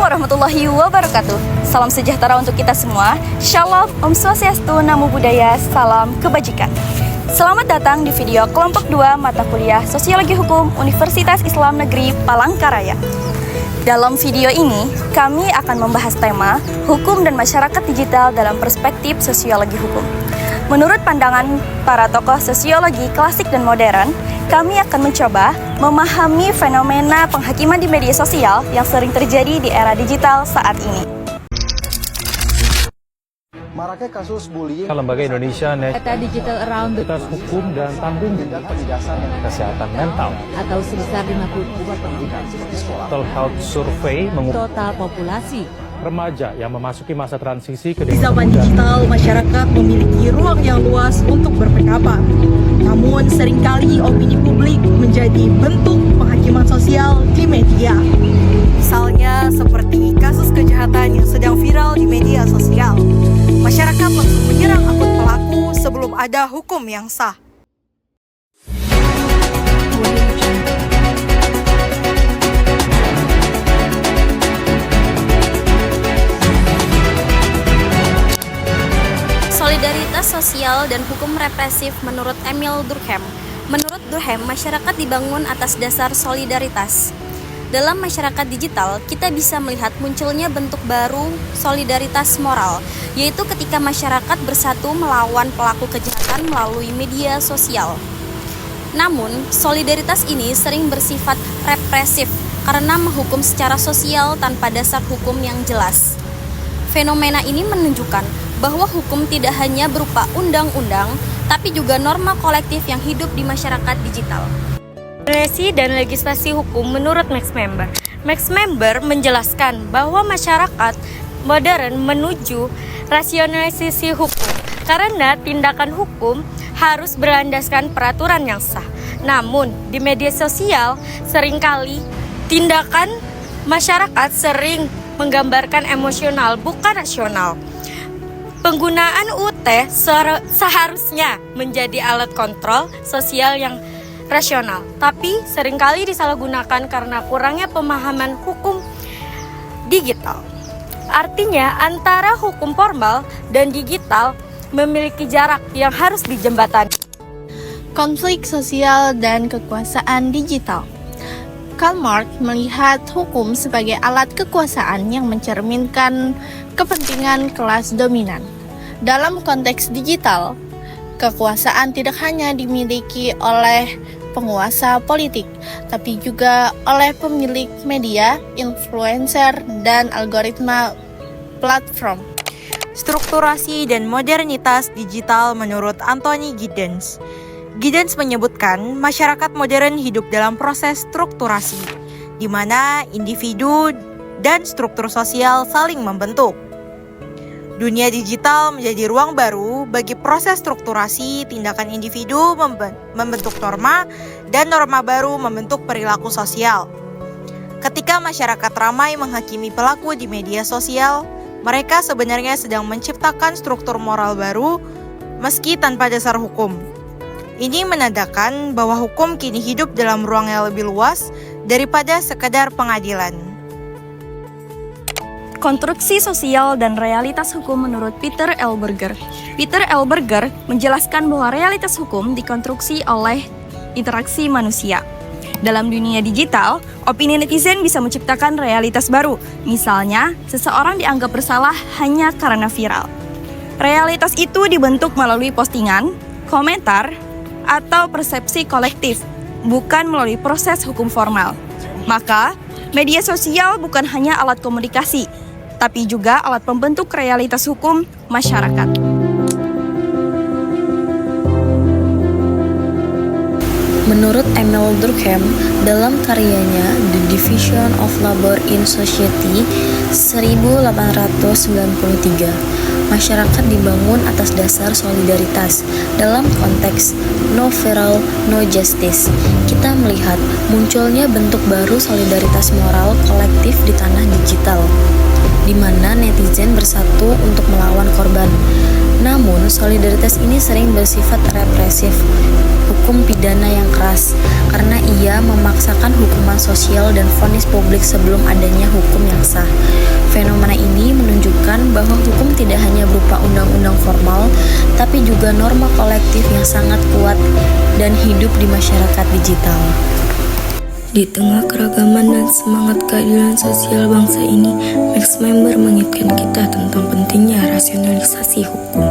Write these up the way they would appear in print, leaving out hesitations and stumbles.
warahmatullahi wabarakatuh. Salam sejahtera untuk kita semua. Shalom, Om Swastiastu, Namo Buddhaya, salam kebajikan. Selamat datang di video kelompok 2 mata kuliah Sosiologi Hukum Universitas Islam Negeri Palangkaraya. Dalam video ini, kami akan membahas tema Hukum dan Masyarakat Digital dalam Perspektif Sosiologi Hukum. Menurut pandangan para tokoh sosiologi klasik dan modern, kami akan mencoba memahami fenomena penghakiman di media sosial yang sering terjadi di era digital saat ini. Maraknya kasus bullying, Lembaga Indonesia Data Digital Around the Universitas Hukum dan Tanggung dan penindasan yang Kesehatan Mental atau sebesar 50% pendidikan seperti sekolah. Mental Health Survey mengukur total populasi. remaja yang memasuki masa transisi ke Di zaman digital, masyarakat memiliki ruang yang luas untuk berpendapat. Namun, seringkali opini publik menjadi bentuk penghakiman sosial di media. Misalnya, seperti kasus kejahatan yang sedang viral di media sosial. Masyarakat langsung menyerang akun pelaku sebelum ada hukum yang sah. Solidaritas sosial dan hukum represif menurut Emil Durkheim. Menurut Durkheim, masyarakat dibangun atas dasar solidaritas. Dalam masyarakat digital, kita bisa melihat munculnya bentuk baru solidaritas moral, yaitu ketika masyarakat bersatu melawan pelaku kejahatan melalui media sosial. Namun, solidaritas ini sering bersifat represif karena menghukum secara sosial tanpa dasar hukum yang jelas. Fenomena ini menunjukkan bahwa hukum tidak hanya berupa undang-undang, tapi juga norma kolektif yang hidup di masyarakat digital. Definisi dan legislasi hukum menurut Max Member. Max Member menjelaskan bahwa masyarakat modern menuju rasionalisasi hukum karena tindakan hukum harus berlandaskan peraturan yang sah. Namun, di media sosial seringkali tindakan masyarakat sering menggambarkan emosional bukan rasional. Penggunaan UT seharusnya menjadi alat kontrol sosial yang rasional, tapi seringkali disalahgunakan karena kurangnya pemahaman hukum digital. Artinya, antara hukum formal dan digital memiliki jarak yang harus dijembatani. Konflik sosial dan kekuasaan digital. Karl Marx melihat hukum sebagai alat kekuasaan yang mencerminkan kepentingan kelas dominan. Dalam konteks digital, kekuasaan tidak hanya dimiliki oleh penguasa politik, tapi juga oleh pemilik media, influencer, dan algoritma platform. Strukturasi dan modernitas digital menurut Anthony Giddens. Giddens menyebutkan masyarakat modern hidup dalam proses strukturasi, di mana individu dan struktur sosial saling membentuk. Dunia digital menjadi ruang baru bagi proses strukturasi tindakan individu membentuk norma dan norma baru membentuk perilaku sosial. Ketika masyarakat ramai menghakimi pelaku di media sosial, mereka sebenarnya sedang menciptakan struktur moral baru meski tanpa dasar hukum. Ini menandakan bahwa hukum kini hidup dalam ruang yang lebih luas daripada sekadar pengadilan. Konstruksi sosial dan realitas hukum menurut Peter L. Berger. Peter L. Berger menjelaskan bahwa realitas hukum dikonstruksi oleh interaksi manusia. Dalam dunia digital, opini netizen bisa menciptakan realitas baru. Misalnya, seseorang dianggap bersalah hanya karena viral. Realitas itu dibentuk melalui postingan, komentar, atau persepsi kolektif, bukan melalui proses hukum formal. Maka, media sosial bukan hanya alat komunikasi, tapi juga alat pembentuk realitas hukum masyarakat. Menurut Emil Durkheim, dalam karyanya The Division of Labor in Society 1893, masyarakat dibangun atas dasar solidaritas. Dalam konteks no viral, no justice, kita melihat munculnya bentuk baru solidaritas moral kolektif di tanah digital. di mana netizen bersatu untuk melawan korban. Namun, solidaritas ini sering bersifat represif, hukum pidana yang keras, karena ia memaksakan hukuman sosial dan vonis publik sebelum adanya hukum yang sah. Fenomena ini menunjukkan bahwa hukum tidak hanya berupa undang-undang formal, tapi juga norma kolektif yang sangat kuat dan hidup di masyarakat digital. Di tengah keragaman dan semangat keadilan sosial bangsa ini, Max Member mengingatkan kita tentang pentingnya rasionalisasi hukum.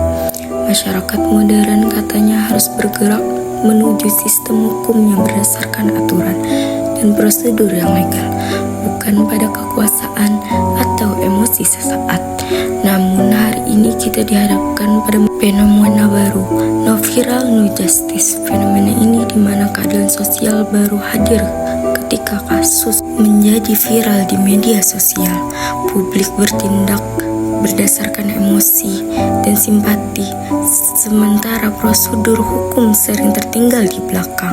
Masyarakat modern katanya harus bergerak menuju sistem hukum yang berdasarkan aturan dan prosedur yang legal, bukan pada kekuasaan atau emosi sesaat. Namun hari ini kita dihadapkan pada fenomena baru, no viral, no justice. Fenomena ini di mana keadilan sosial baru hadir ketika kasus menjadi viral di media sosial. Publik bertindak berdasarkan emosi dan simpati, sementara prosedur hukum sering tertinggal di belakang.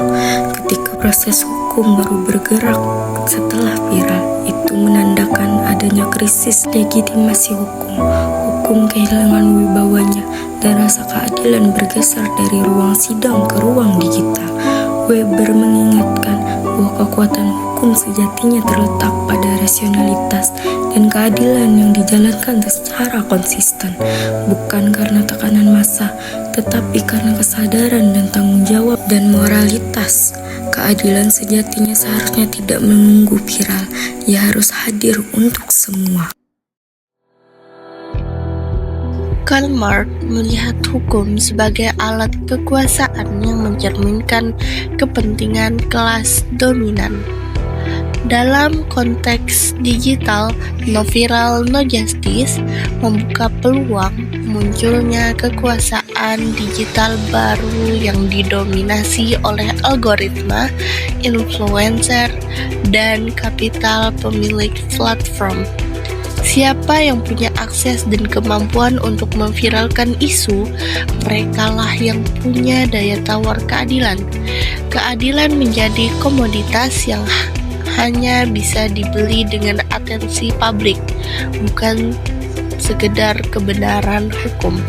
Ketika proses hukum baru bergerak setelah viral, itu menandakan adanya krisis legitimasi hukum. Hukum kehilangan wibawanya dan rasa keadilan bergeser dari ruang sidang ke ruang digital. Weber mengingatkan bahwa kekuatan hukum sejatinya terletak pada rasionalitas dan keadilan yang dijalankan secara konsisten, bukan karena tekanan massa, tetapi karena kesadaran dan tanggung jawab dan moralitas. Keadilan sejatinya seharusnya tidak menunggu viral, ia harus hadir untuk semua. Karl Marx melihat hukum sebagai alat kekuasaan yang mencerminkan kepentingan kelas dominan. Dalam konteks digital, no viral, no justice membuka peluang munculnya kekuasaan digital baru yang didominasi oleh algoritma, influencer, dan kapital pemilik platform. Siapa yang punya akses dan kemampuan untuk memviralkan isu, merekalah yang punya daya tawar keadilan. Keadilan menjadi komoditas yang hanya bisa dibeli dengan atensi publik, bukan sekedar kebenaran hukum.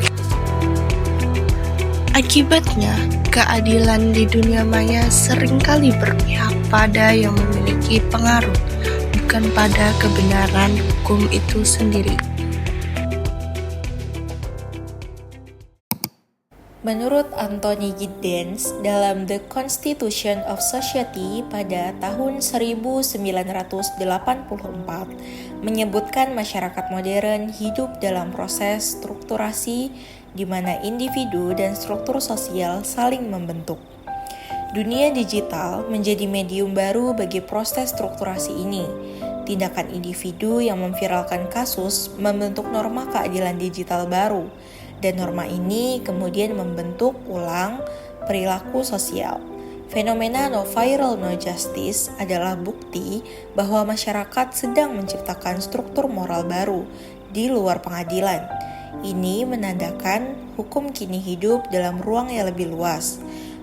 Akibatnya, keadilan di dunia maya seringkali berpihak pada yang memiliki pengaruh, bukan pada kebenaran hukum itu sendiri. Menurut Anthony Giddens, dalam The Constitution of Society pada tahun 1984, menyebutkan masyarakat modern hidup dalam proses strukturasi di mana individu dan struktur sosial saling membentuk. Dunia digital menjadi medium baru bagi proses strukturasi ini. Tindakan individu yang memviralkan kasus membentuk norma keadilan digital baru, dan norma ini kemudian membentuk ulang perilaku sosial. Fenomena no viral, no justice adalah bukti bahwa masyarakat sedang menciptakan struktur moral baru di luar pengadilan. Ini menandakan hukum kini hidup dalam ruang yang lebih luas,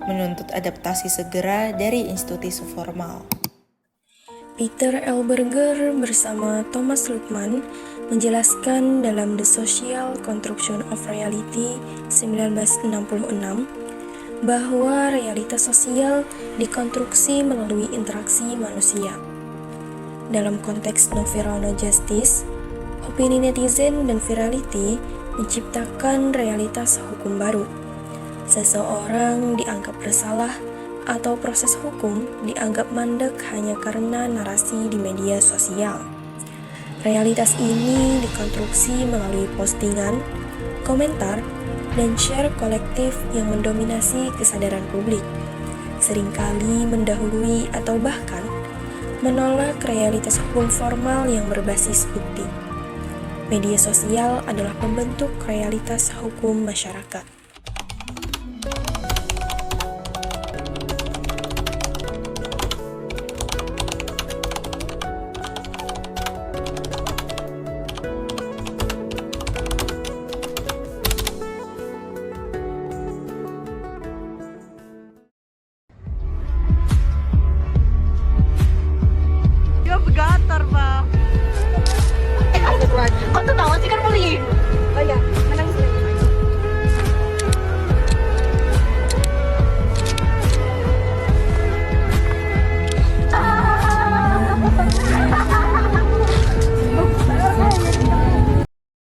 menuntut adaptasi segera dari institusi formal. Peter L. Berger bersama Thomas Luckmann menjelaskan dalam The Social Construction of Reality 1966 bahwa realitas sosial dikonstruksi melalui interaksi manusia. Dalam konteks no viral no justice, opini netizen dan virality menciptakan realitas hukum baru. Seseorang dianggap bersalah atau proses hukum dianggap mandek hanya karena narasi di media sosial. Realitas ini dikonstruksi melalui postingan, komentar, dan share kolektif yang mendominasi kesadaran publik, seringkali mendahului atau bahkan menolak realitas hukum formal yang berbasis bukti. Media sosial adalah pembentuk realitas hukum masyarakat.